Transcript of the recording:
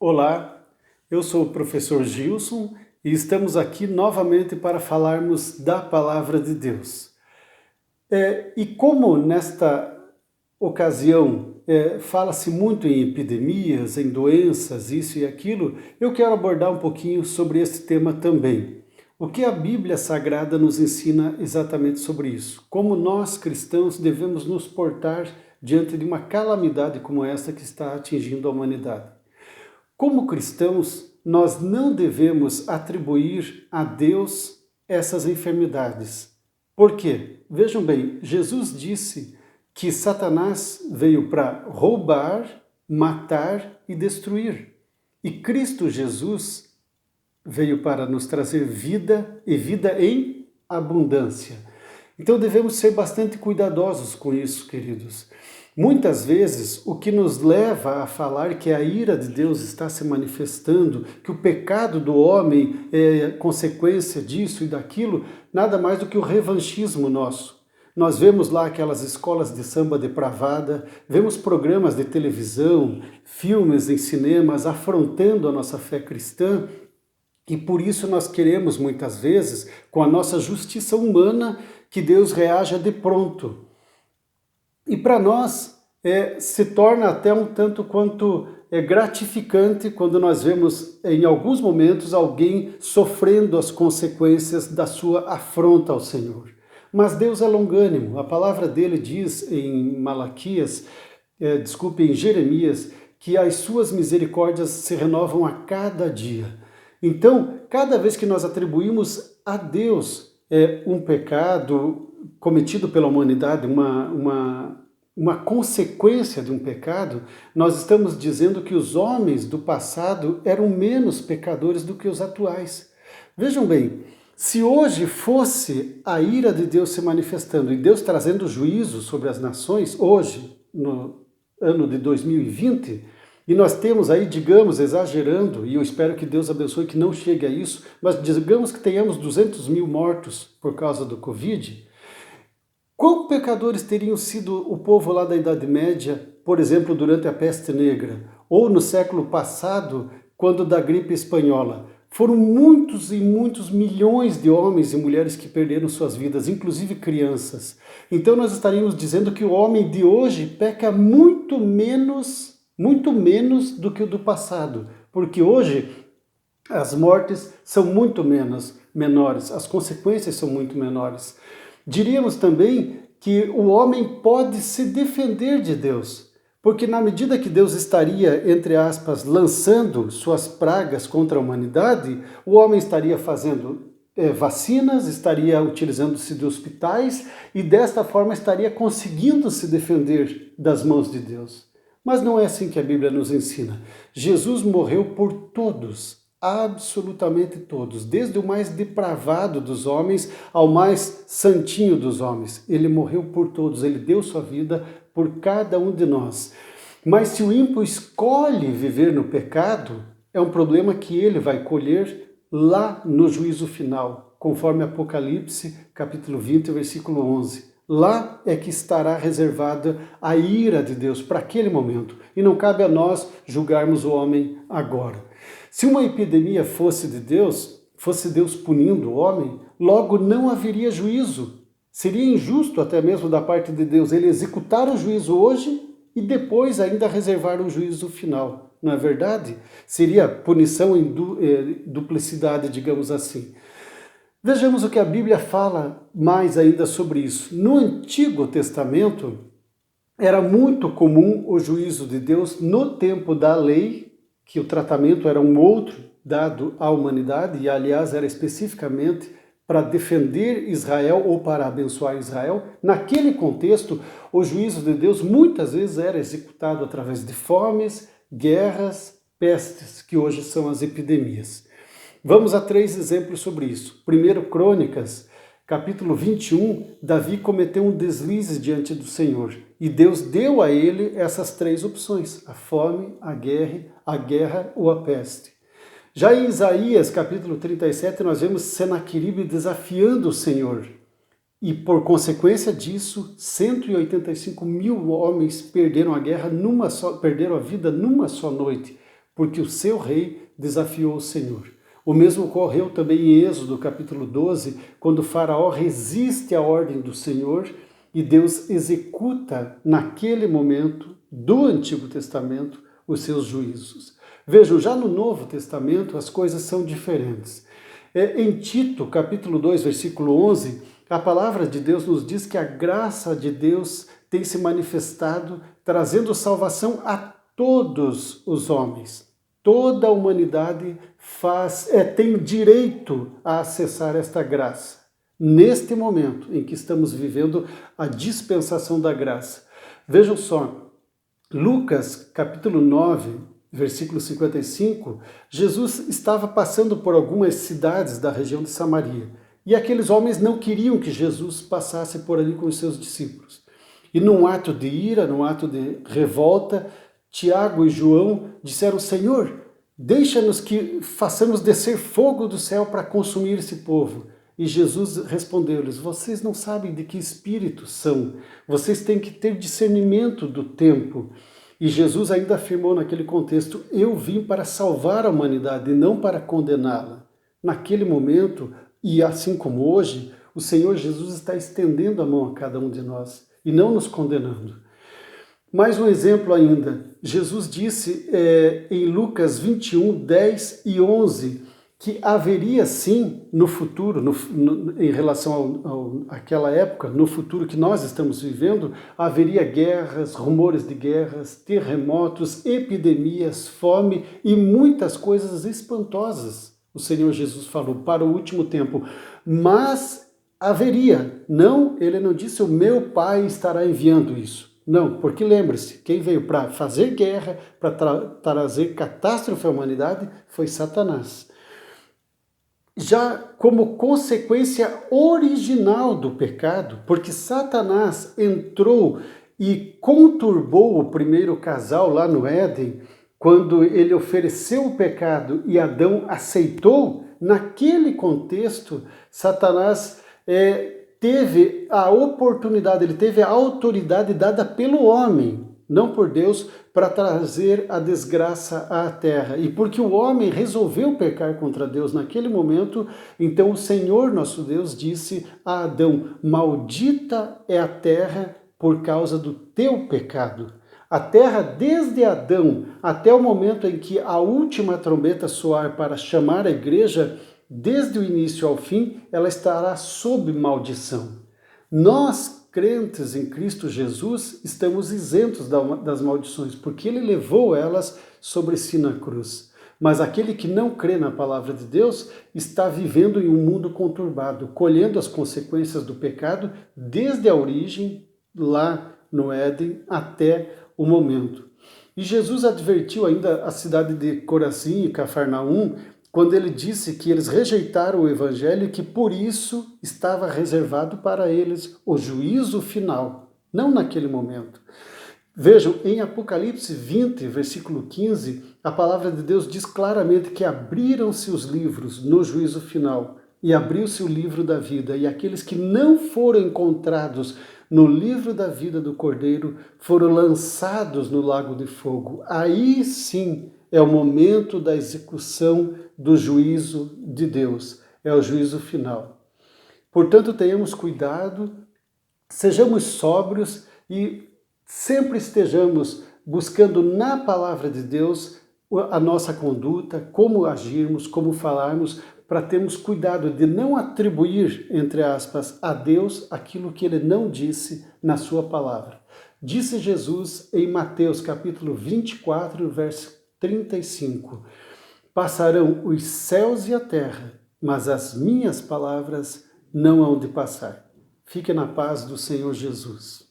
Olá, eu sou o professor Gilson e estamos aqui novamente para falarmos da Palavra de Deus. E como nesta ocasião fala-se muito em epidemias, em doenças, isso e aquilo, eu quero abordar um pouquinho sobre esse tema também. O que a Bíblia Sagrada nos ensina exatamente sobre isso? Como nós cristãos devemos nos portar diante de uma calamidade como esta que está atingindo a humanidade? Como cristãos, nós não devemos atribuir a Deus essas enfermidades. Por quê? Vejam bem, Jesus disse que Satanás veio para roubar, matar e destruir. E Cristo Jesus veio para nos trazer vida e vida em abundância. Então devemos ser bastante cuidadosos com isso, queridos. Muitas vezes, o que nos leva a falar que a ira de Deus está se manifestando, que o pecado do homem é consequência disso e daquilo, nada mais do que o revanchismo nosso. Nós vemos lá aquelas escolas de samba depravada, vemos programas de televisão, filmes em cinemas afrontando a nossa fé cristã, e por isso nós queremos muitas vezes, com a nossa justiça humana, que Deus reaja de pronto. E para nós se torna até um tanto quanto gratificante quando nós vemos em alguns momentos alguém sofrendo as consequências da sua afronta ao Senhor. Mas Deus é longânimo, a palavra dele diz em Malaquias, em Jeremias, que as suas misericórdias se renovam a cada dia. Então, cada vez que nós atribuímos a Deus um pecado cometido pela humanidade, uma consequência de um pecado, nós estamos dizendo que os homens do passado eram menos pecadores do que os atuais. Vejam bem, se hoje fosse a ira de Deus se manifestando e Deus trazendo juízo sobre as nações, hoje, no ano de 2020, e nós temos aí, digamos, exagerando, e eu espero que Deus abençoe que não chegue a isso, mas digamos que tenhamos 200 mil mortos por causa do Covid. Quão pecadores teriam sido o povo lá da Idade Média, por exemplo, durante a peste negra, ou no século passado, quando da gripe espanhola? Foram muitos e muitos milhões de homens e mulheres que perderam suas vidas, inclusive crianças. Então nós estaríamos dizendo que o homem de hoje peca muito menos do que o do passado, porque hoje as mortes são muito menores, as consequências são muito menores. Diríamos também que o homem pode se defender de Deus, porque na medida que Deus estaria, entre aspas, lançando suas pragas contra a humanidade, o homem estaria fazendo vacinas, estaria utilizando-se de hospitais e desta forma estaria conseguindo se defender das mãos de Deus. Mas não é assim que a Bíblia nos ensina. Jesus morreu por todos, absolutamente todos, desde o mais depravado dos homens ao mais santinho dos homens. Ele morreu por todos, ele deu sua vida por cada um de nós. Mas se o ímpio escolhe viver no pecado, é um problema que ele vai colher lá no juízo final, conforme Apocalipse, capítulo 20, versículo 11. Lá é que estará reservada a ira de Deus para aquele momento. E não cabe a nós julgarmos o homem agora. Se uma epidemia fosse de Deus, fosse Deus punindo o homem, logo não haveria juízo. Seria injusto até mesmo da parte de Deus ele executar o juízo hoje e depois ainda reservar o juízo final. Não é verdade? Seria punição em duplicidade, digamos assim. Vejamos o que a Bíblia fala mais ainda sobre isso. No Antigo Testamento, era muito comum o juízo de Deus no tempo da lei, que o tratamento era um outro dado à humanidade, e aliás era especificamente para defender Israel ou para abençoar Israel. Naquele contexto, o juízo de Deus muitas vezes era executado através de fomes, guerras, pestes, que hoje são as epidemias. Vamos a 3 exemplos sobre isso. Primeiro, Crônicas, capítulo 21, Davi cometeu um deslize diante do Senhor. E Deus deu a ele essas 3 opções, a fome, a guerra ou a peste. Já em Isaías, capítulo 37, nós vemos Senaqueribe desafiando o Senhor. E por consequência disso, 185 mil homens perderam a vida numa só noite, porque o seu rei desafiou o Senhor. O mesmo ocorreu também em Êxodo, capítulo 12, quando o faraó resiste à ordem do Senhor e Deus executa naquele momento do Antigo Testamento os seus juízos. Vejam, já no Novo Testamento as coisas são diferentes. Em Tito, capítulo 2, versículo 11, a palavra de Deus nos diz que a graça de Deus tem se manifestado, trazendo salvação a todos os homens. Toda a humanidade tem direito a acessar esta graça. Neste momento em que estamos vivendo a dispensação da graça. Vejam só, Lucas, capítulo 9, versículo 55, Jesus estava passando por algumas cidades da região de Samaria. E aqueles homens não queriam que Jesus passasse por ali com os seus discípulos. E num ato de ira, num ato de revolta, Tiago e João disseram: Senhor, deixa-nos que façamos descer fogo do céu para consumir esse povo. E Jesus respondeu-lhes: vocês não sabem de que espírito são, vocês têm que ter discernimento do tempo. E Jesus ainda afirmou naquele contexto: eu vim para salvar a humanidade e não para condená-la. Naquele momento, e assim como hoje, o Senhor Jesus está estendendo a mão a cada um de nós e não nos condenando. Mais um exemplo ainda. Jesus disse em Lucas 21, 10 e 11, que haveria sim no futuro, em relação àquela época, no futuro que nós estamos vivendo, haveria guerras, rumores de guerras, terremotos, epidemias, fome e muitas coisas espantosas. O Senhor Jesus falou para o último tempo, mas haveria. Não, ele não disse: o meu Pai estará enviando isso. Não, porque lembre-se, quem veio para fazer guerra, para trazer catástrofe à humanidade, foi Satanás. Já como consequência original do pecado, porque Satanás entrou e conturbou o primeiro casal lá no Éden, quando ele ofereceu o pecado e Adão aceitou, naquele contexto, Satanás teve a oportunidade, ele teve a autoridade dada pelo homem, não por Deus, para trazer a desgraça à terra. E porque o homem resolveu pecar contra Deus naquele momento, então o Senhor nosso Deus disse a Adão: maldita é a terra por causa do teu pecado. A terra, desde Adão até o momento em que a última trombeta soar para chamar a igreja, desde o início ao fim, ela estará sob maldição. Nós, crentes em Cristo Jesus, estamos isentos das maldições, porque Ele levou elas sobre si na cruz. Mas aquele que não crê na palavra de Deus está vivendo em um mundo conturbado, colhendo as consequências do pecado desde a origem, lá no Éden, até o momento. E Jesus advertiu ainda a cidade de Corazim e Cafarnaum, quando ele disse que eles rejeitaram o evangelho e que por isso estava reservado para eles o juízo final, não naquele momento. Vejam, em Apocalipse 20, versículo 15, a palavra de Deus diz claramente que abriram-se os livros no juízo final e abriu-se o livro da vida, e aqueles que não foram encontrados no livro da vida do Cordeiro foram lançados no lago de fogo. Aí sim é o momento da execução do juízo de Deus, é o juízo final. Portanto, tenhamos cuidado, sejamos sóbrios e sempre estejamos buscando na palavra de Deus a nossa conduta, como agirmos, como falarmos, para termos cuidado de não atribuir, entre aspas, a Deus aquilo que Ele não disse na sua palavra. Disse Jesus em Mateus capítulo 24, verso 35, passarão os céus e a terra, mas as minhas palavras não hão de passar. Fique na paz do Senhor Jesus.